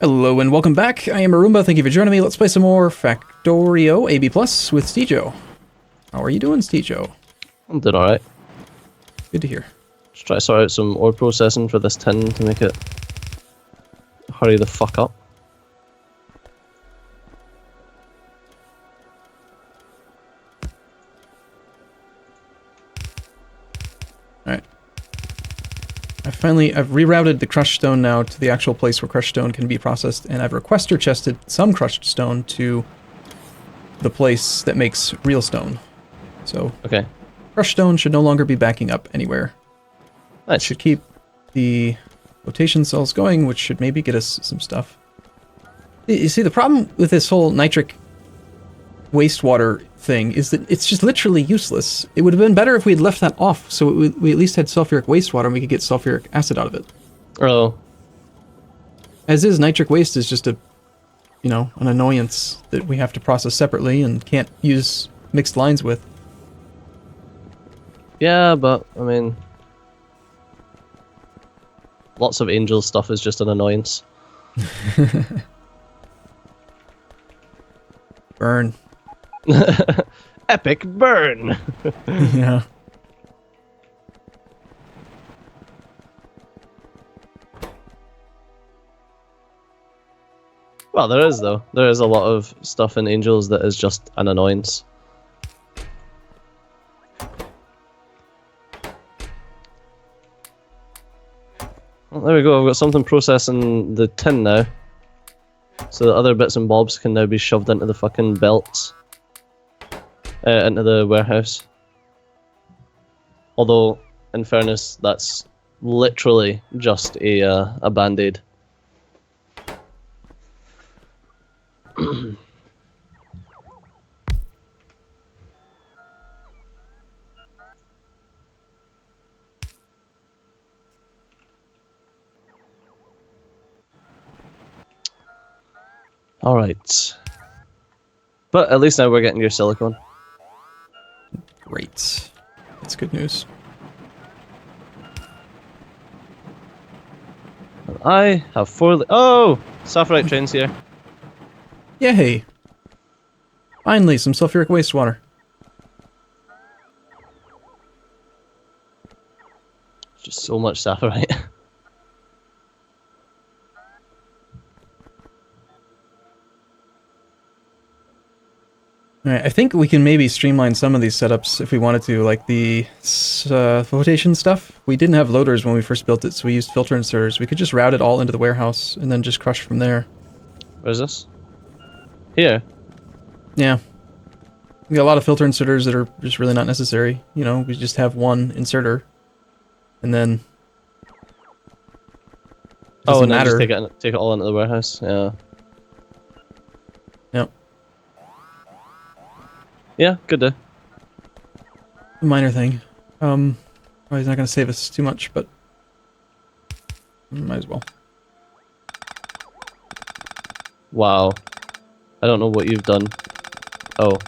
Hello and welcome back. I am Arumba. Thank you for joining me. Let's play some more Factorio ABPlus with Steejo. How are you doing, Steejo? I'm doing alright. Good to hear. Just try to sort out some ore processing for this tin to make it hurry the fuck up. Alright. I've rerouted the crushed stone now to the actual place where crushed stone can be processed, and I've requester chested some crushed stone to the place that makes real stone. So, Okay. crushed stone should no longer be backing up anywhere. Nice. Should keep the flotation cells going, which should maybe get us some stuff. You see, the problem with this whole nitric wastewater thing is that it's just literally useless. It would have been better if we had left that off, so we at least had sulfuric wastewater and we could get sulfuric acid out of it. Oh. As is, nitric waste is just an annoyance that we have to process separately and can't use mixed lines with. Yeah, but, I mean... lots of angel stuff is just an annoyance. Burn. Epic burn! Yeah. Well, there is though. There is a lot of stuff in angels that is just an annoyance. Well, there we go, I've got something processing the tin now. So that other bits and bobs can now be shoved into the fucking belts. Into the warehouse. Although, in fairness, that's literally just a band-aid. Alright. But at least now we're getting your silicone. Great. That's good news. And I have 4... Oh! Sapphirite train's here. Yay! Finally, some sulfuric wastewater. Just so much sapphirite. Alright, I think we can maybe streamline some of these setups if we wanted to, like the flotation stuff. We didn't have loaders when we first built it, so we used filter inserters. We could just route it all into the warehouse and then just crush from there. Where's this? Here? Yeah. We got a lot of filter inserters that are just really not necessary. You know, we just have one inserter, and then... Oh, and then matter. just take it all into the warehouse? Yeah. Yep. Yeah, good day. Minor thing. Well, he's not going to save us too much, but might as well. Wow. I don't know what you've done. Oh.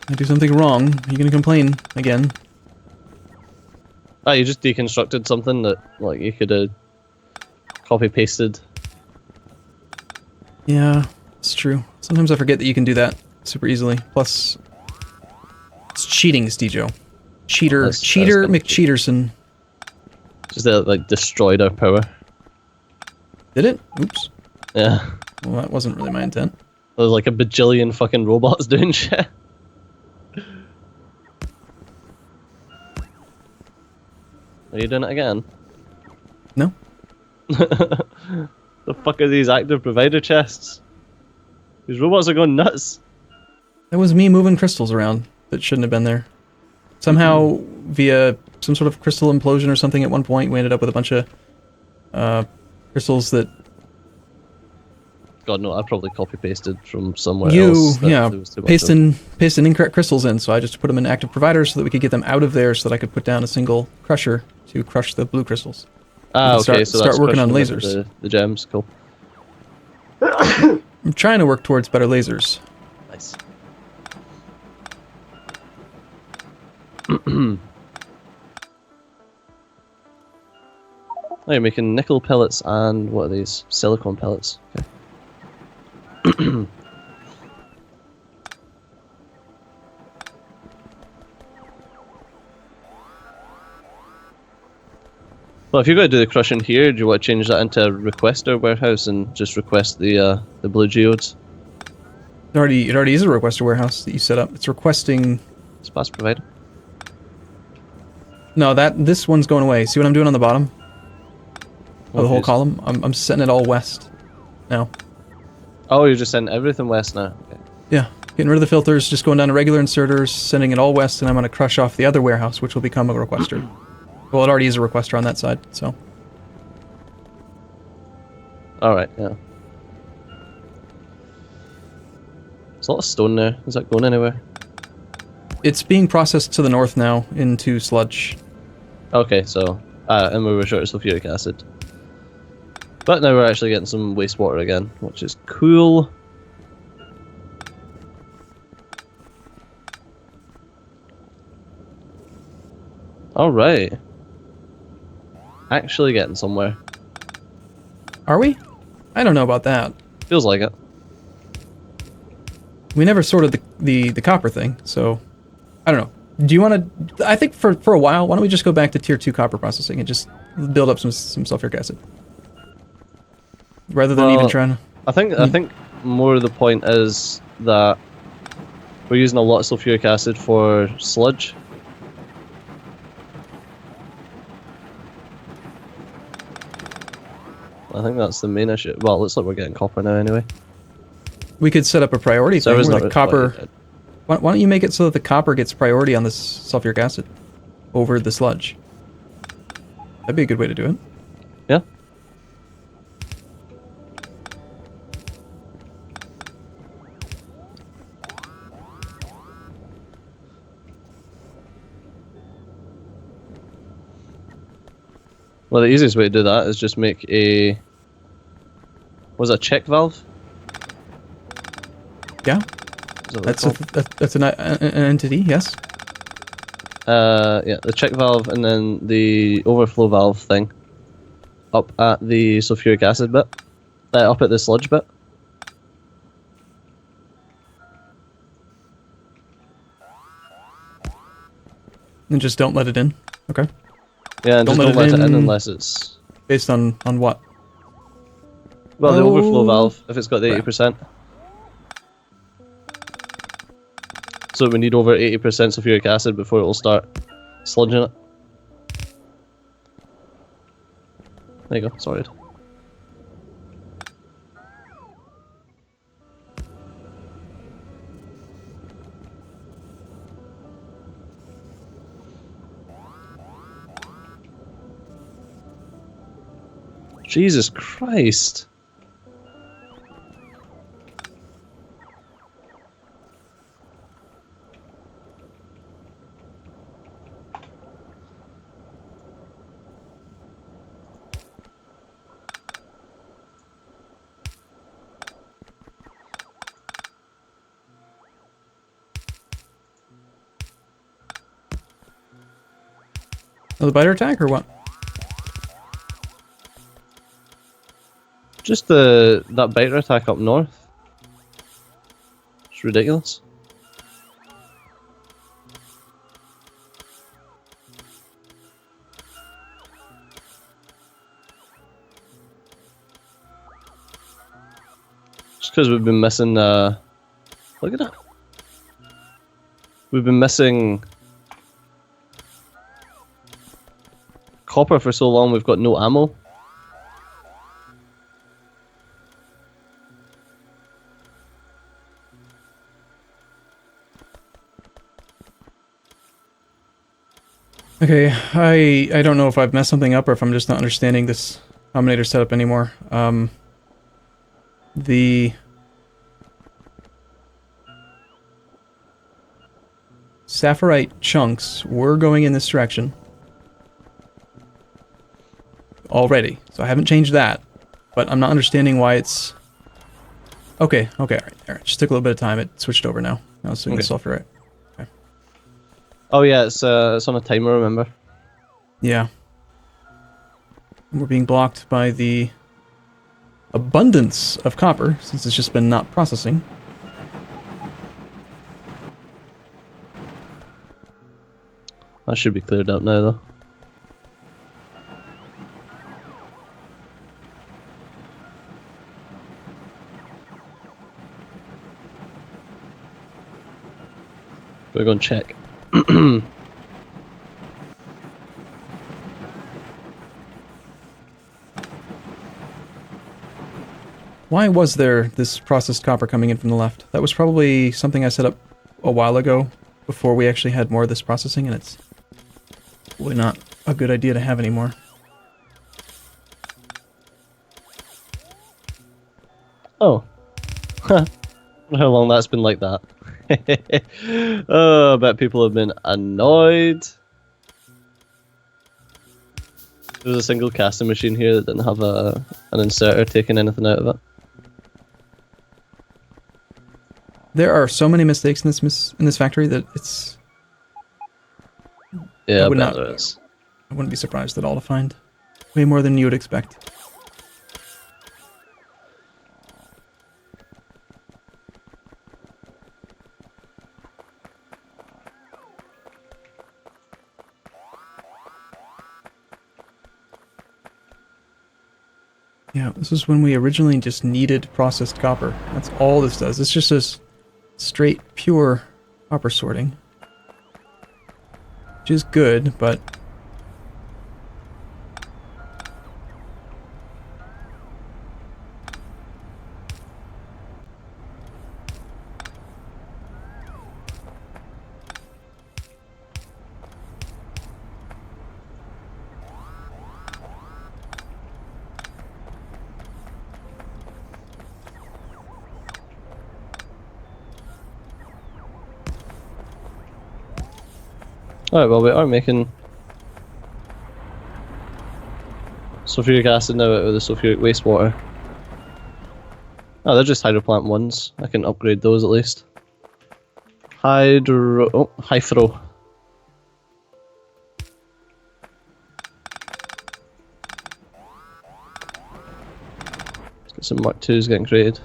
I do something wrong. You're going to complain again. Ah, you just deconstructed something that, like, you could have copy-pasted. Yeah, it's true. Sometimes I forget that you can do that super easily. Plus, it's cheating, Steejo. Cheater McCheaterson. Just that, like, destroyed our power. Did it? Oops. Yeah. Well, that wasn't really my intent. There's like a bajillion fucking robots doing shit. Are you doing it again? No. The fuck are these active provider chests? These robots are going nuts. That was me moving crystals around that shouldn't have been there. Somehow, via some sort of crystal implosion or something at one point, we ended up with a bunch of crystals that... God no, I probably copy-pasted from somewhere You, else. yeah, pasting incorrect crystals in, so I just put them in active providers so that we could get them out of there so that I could put down a single crusher to crush the blue crystals. Ah, okay, so that's start working on lasers. The gems, cool. I'm trying to work towards better lasers. Nice. Oh, you're making nickel pellets and what are these? Silicone pellets. Okay. Well, if you're going to do the crushing here, do you want to change that into a requester warehouse and just request the blue geodes? It already is a requester warehouse that you set up. It's requesting. It's pass provider. No, this one's going away. See what I'm doing on the bottom? Of the whole Confused. column? I'm setting it all west now. Oh, you're just sending everything west now. Okay. Yeah, getting rid of the filters, just going down to regular inserters, sending it all west, and I'm going to crush off the other warehouse, which will become a requester. Well, it already is a requester on that side, so. Alright, yeah. There's a lot of stone there. Is that going anywhere? It's being processed to the north now into sludge. Okay, so... and we were short of sulfuric acid. But now we're actually getting some wastewater again, which is cool. Alright. Actually getting somewhere. Are we? I don't know about that. Feels like it. We never sorted the copper thing, so I don't know. Do you want to? I think for a while, why don't we just go back to tier 2 copper processing and just build up some sulfuric acid, rather than even trying to. I think more of the point is that we're using a lot of sulfuric acid for sludge. I think that's the main issue. Well, it looks like we're getting copper now anyway. We could set up a priority So thing it's where not the copper. quite- Why don't you make it so that the copper gets priority on this sulfuric acid over the sludge? That'd be a good way to do it. Yeah. Well, the easiest way to do that is just make a... Was it a check valve? Yeah, Is that what it's that's an entity. Yes. yeah, the check valve and then the overflow valve thing up at the sulfuric acid bit, up at the sludge bit. And just don't let it in. Okay. Yeah, and Don't just let don't let it it in in. unless it's... Based on what? Well, the overflow Oh. valve, if it's got the 80%. So we need over 80% sulfuric acid before it will start sludging it. There you go, sorted. Jesus Christ. Another biter attack or what? Just that biter attack up north. It's ridiculous. Just because we've been missing, look at that. We've been missing copper for so long, we've got no ammo. Okay, I don't know if I've messed something up or if I'm just not understanding this combinator setup anymore. The sapphirite chunks were going in this direction already, so I haven't changed that, but I'm not understanding why it's... Okay, all right. Just took a little bit of time. It switched over now. Now it's doing the sulfurite. Oh yeah, it's on a timer, remember? Yeah. And we're being blocked by the abundance of copper, since it's just been not processing. That should be cleared up now, though. We're going to check. Why was there this processed copper coming in from the left? That was probably something I set up a while ago, before we actually had more of this processing, and it's probably not a good idea to have anymore. Oh. How long that's been like that. Oh, I bet people have been annoyed. There was a single casting machine here that didn't have an inserter taking anything out of it. There are so many mistakes in this factory that it's... Yeah, I would bet not, there is. I wouldn't be surprised at all to find. Way more than you would expect. Yeah, this is when we originally just needed processed copper. That's all this does. It's just this straight, pure copper sorting. Which is good, but... Alright, well, we are making sulfuric acid now out of the sulfuric wastewater. Oh, they're just hydroplant ones. I can upgrade those at least. Hyphro. Let's get some Mark 2s getting created.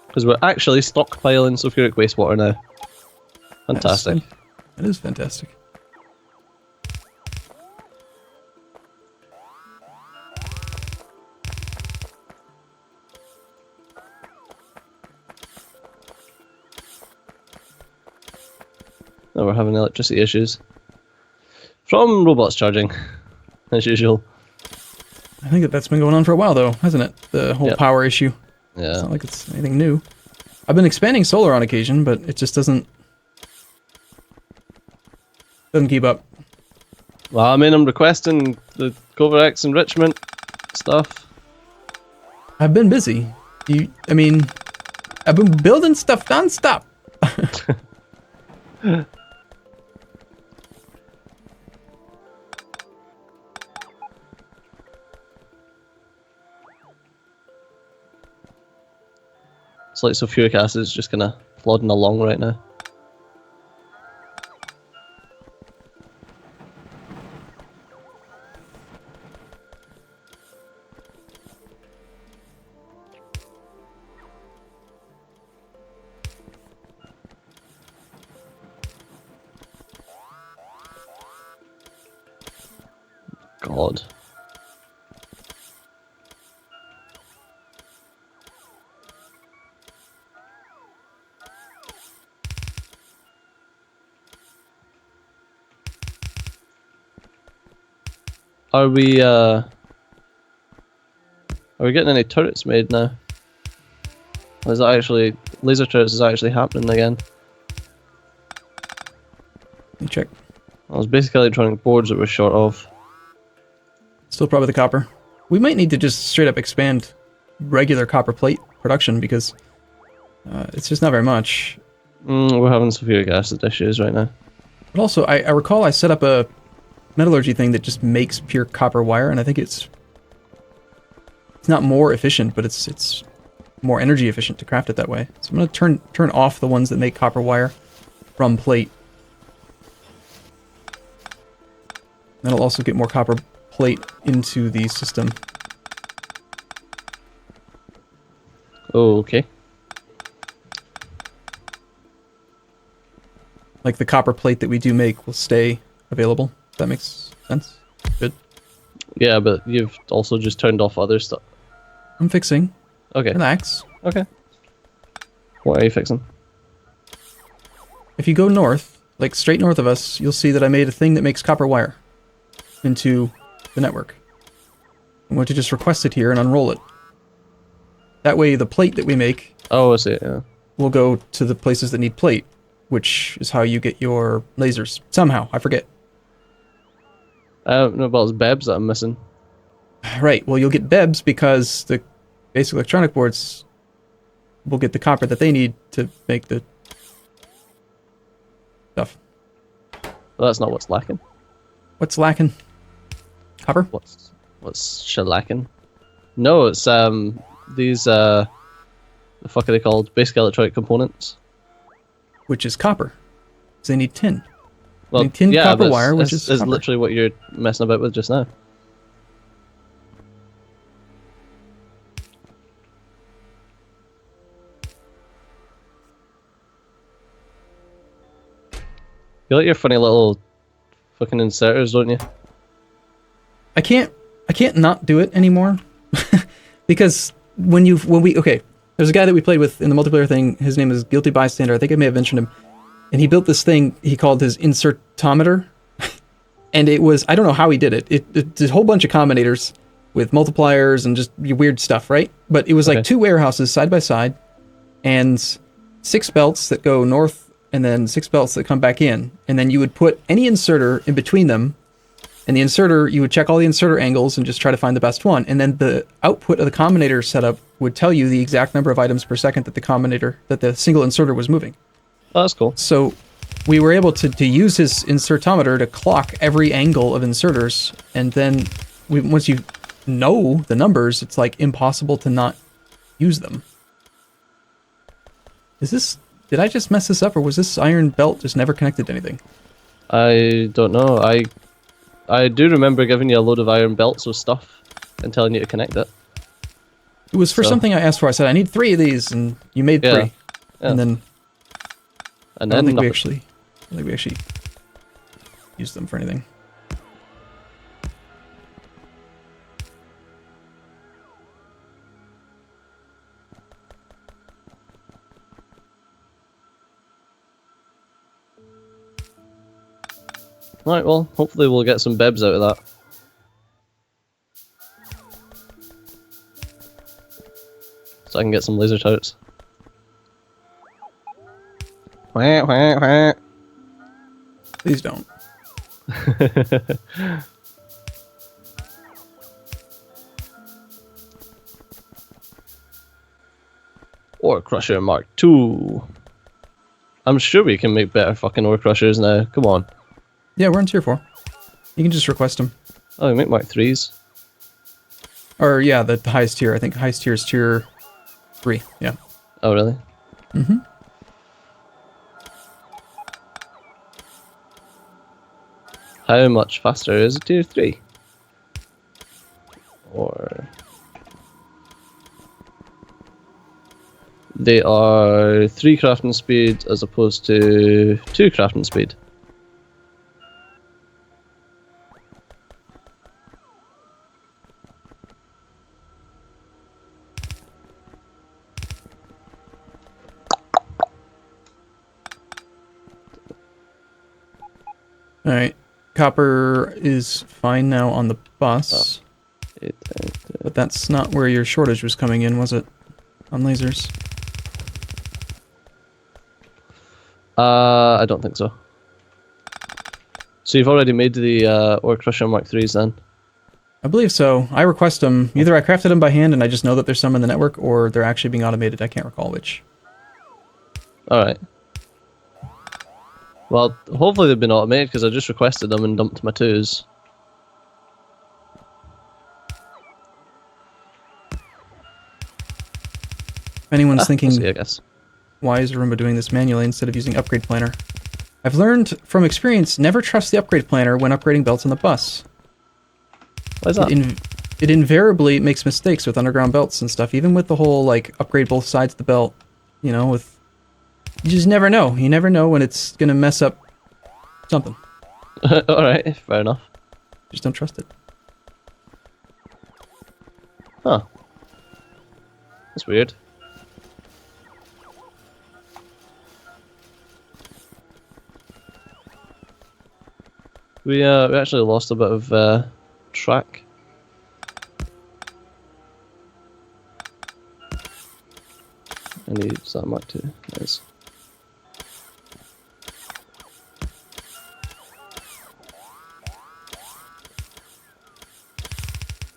Because we're actually stockpiling sulfuric wastewater now. Fantastic. That is fantastic. Now we're having electricity issues. From robots charging, as usual. I think that's been going on for a while, though, hasn't it? The whole power issue. Yeah. It's not like it's anything new. I've been expanding solar on occasion, but it just doesn't keep up. Well, I mean, I'm requesting the Covarex enrichment stuff. I've been busy. I mean, I've been building stuff non-stop. It's like sulfuric acid is just kind of plodding along right now. God. Are we getting any turrets made now? Or is that actually laser turrets is actually happening again? Let me check. I was basically electronic boards that we're short of. Still probably the copper. We might need to just straight up expand regular copper plate production because it's just not very much. We're having sulfuric acid issues right now. But also, I recall I set up a metallurgy thing that just makes pure copper wire, and I think it's not more efficient, but it's more energy efficient to craft it that way. So I'm going to turn off the ones that make copper wire from plate. That'll also get more copper plate into the system. Okay. Like the copper plate that we do make will stay available. If that makes sense. Good. Yeah, but you've also just turned off other stuff. I'm fixing. Okay. Relax. Okay. What are you fixing? If you go north, like straight north of us, you'll see that I made a thing that makes copper wire into the network. I'm going to just request it here and unroll it. That way the plate that we make Oh, I see, yeah. will go to the places that need plate, which is how you get your lasers. Somehow, I forget. I don't know about those BEBs that I'm missing. Right, well you'll get BEBs because the basic electronic boards will get the copper that they need to make the stuff. Well, that's not what's lacking. What's lacking? Copper? What's shellacking? No, it's these the fuck are they called? Basic electronic components. Which is copper. So they need tin. Well, They need tin yeah, copper but wire, which it's is copper. literally what you're messing about with just now. You like your funny little fucking inserters, don't you? I can't not do it anymore. Because okay, there's a guy that we played with in the multiplayer thing, his name is Guilty Bystander, I think I may have mentioned him. And he built this thing he called his insertometer. And it was, I don't know how he did it. It's a whole bunch of combinators with multipliers and just weird stuff, right? But it was like two warehouses side by side and 6 belts that go north and then 6 belts that come back in. And then you would put any inserter in between them. And the inserter, you would check all the inserter angles and just try to find the best one. And then the output of the combinator setup would tell you the exact number of items per second that the single inserter was moving. Oh, that's cool. So we were able to use his insertometer to clock every angle of inserters. And then once you know the numbers, it's like impossible to not use them. Did I just mess this up, or was this iron belt just never connected to anything? I don't know. I do remember giving you a load of iron belts with stuff and telling you to connect it. It was for something I asked for. I said, I need 3 of these, and you made 3. Yeah. And then I I don't think we actually used them for anything. Alright, well, hopefully we'll get some bebs out of that. So I can get some laser turrets. Wah, wah, wah. Please don't. Ore Crusher Mark II. I'm sure we can make better fucking ore crushers now. Come on. Yeah, we're on tier 4. You can just request them. Oh, we make Mark IIIs. Or, yeah, the highest tier. I think highest tier is tier 3. Yeah. Oh, really? Mm-hmm. How much faster is a tier 3? Or... They are 3 crafting speed as opposed to 2 crafting speed. Alright. Copper is fine now on the bus. Oh. But that's not where your shortage was coming in, was it? On lasers? I don't think so. So you've already made the Ore Crusher Mark IIIs then? I believe so. I request them. Either I crafted them by hand and I just know that there's some in the network, or they're actually being automated. I can't recall which. Alright. Well, hopefully they've been automated because I just requested them and dumped my 2s. If anyone's We'll thinking, see, I guess. why is Arumba doing this manually instead of using upgrade planner? I've learned from experience, never trust the upgrade planner when upgrading belts on the bus. Why is that? It invariably makes mistakes with underground belts and stuff, even with the whole, like, upgrade both sides of the belt, you know, with... You just never know. You never know when it's gonna mess up something. Alright, fair enough. Just don't trust it. Huh. That's weird. We actually lost a bit of track. I need that mark too. Nice.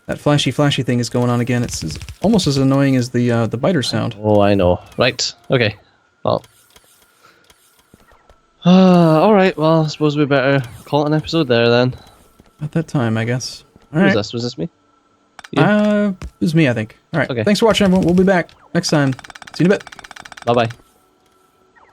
That flashy thing is going on again. It's almost as annoying as the biter sound. Oh, I know. Right. Okay. Well. Alright, well, I suppose we better call it an episode there then. At that time, I guess. Who was this? Was this me? It was me, I think. Alright, Okay. thanks for watching, everyone. We'll be back next time. See you in a bit. Bye bye.